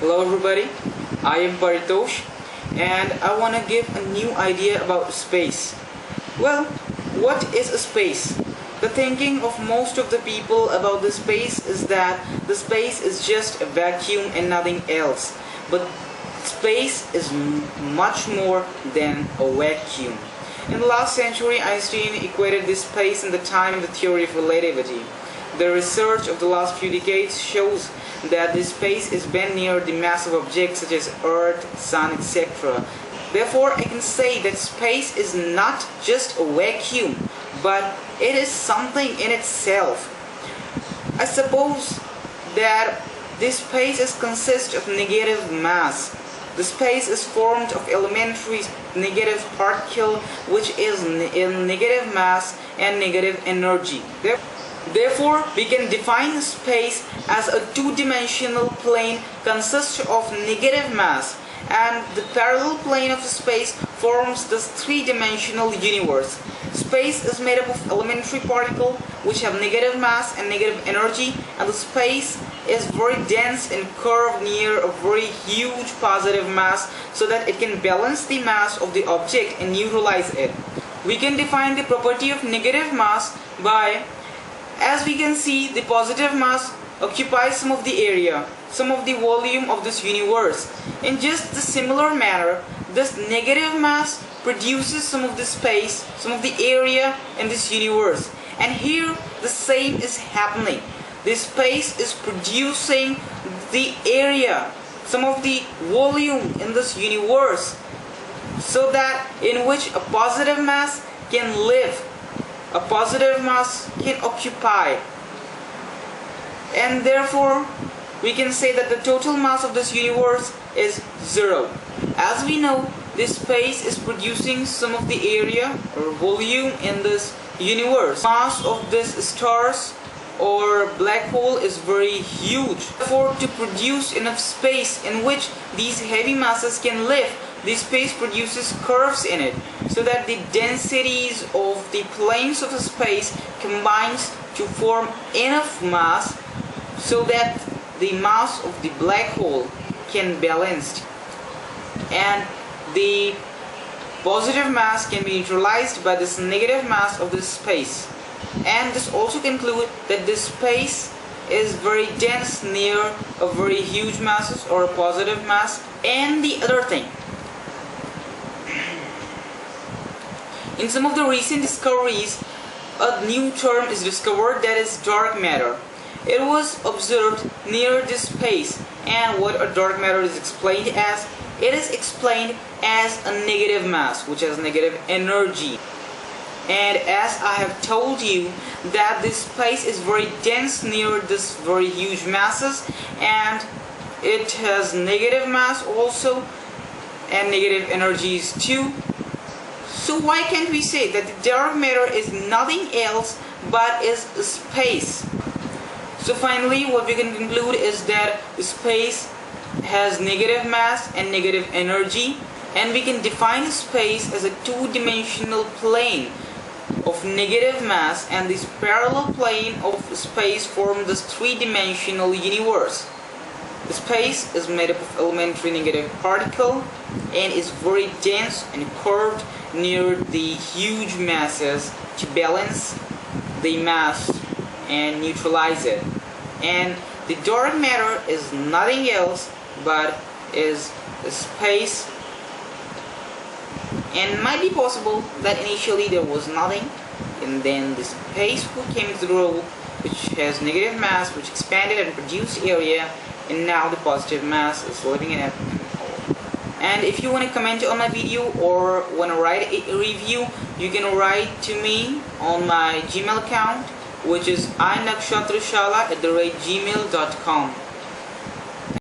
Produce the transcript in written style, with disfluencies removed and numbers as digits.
Hello everybody, I am Paritosh and I want to give a new idea about space. Well, what is a space? The thinking of most of the people about the space is that the space is just a vacuum and nothing else. But space is much more than a vacuum. In the last century, Einstein equated this space and the time in the theory of relativity. The research of the last few decades shows that this space is bent near the massive objects such as Earth, Sun, etc. Therefore, I can say that space is not just a vacuum, but it is something in itself. I suppose that this space consists of negative mass. The space is formed of elementary negative particle which is in negative mass and negative energy. Therefore, we can define space as a two-dimensional plane consisting of negative mass, and the parallel plane of space forms this three-dimensional universe. Space is made up of elementary particles which have negative mass and negative energy, and the space is very dense and curved near a very huge positive mass so that it can balance the mass of the object and neutralize it. We can define the property of negative mass by, as we can see, the positive mass occupies some of the area, some of the volume of this universe. In just the similar manner, this negative mass produces some of the space, some of the area in this universe. And here the same is happening. This space is producing the area, some of the volume in this universe, so that in which a positive mass can live, a positive mass can occupy, and therefore we can say that the total mass of this universe is zero. As we know, this space is producing some of the area or volume in this universe. Mass of this stars or black hole is very huge. Therefore, to produce enough space in which these heavy masses can live, this space produces curves in it, so that the densities of the planes of the space combines to form enough mass so that the mass of the black hole can balance, and the positive mass can be neutralized by this negative mass of this space. And this also concludes that this space is very dense near a very huge masses or a positive mass. And the other thing, in some of the recent discoveries, a new term is discovered, that is dark matter. It was observed near this space, and what a dark matter is explained as? It is explained as a negative mass which has negative energy. And as I have told you that this space is very dense near this very huge masses, and it has negative mass also and negative energies too. So why can't we say that the dark matter is nothing else but is space? So finally, what we can conclude is that space has negative mass and negative energy, and we can define space as a two-dimensional plane of negative mass, and this parallel plane of space form this three-dimensional universe. The space is made up of elementary negative particle and is very dense and curved near the huge masses to balance the mass and neutralize it. And the dark matter is nothing else but is space, and might be possible that initially there was nothing, and then the space came to grow, which has negative mass, which expanded and produced area, and now the positive mass is living in it. And if you want to comment on my video or want to write a review, you can write to me on my Gmail account, which is inakshatrashala@gmail.com.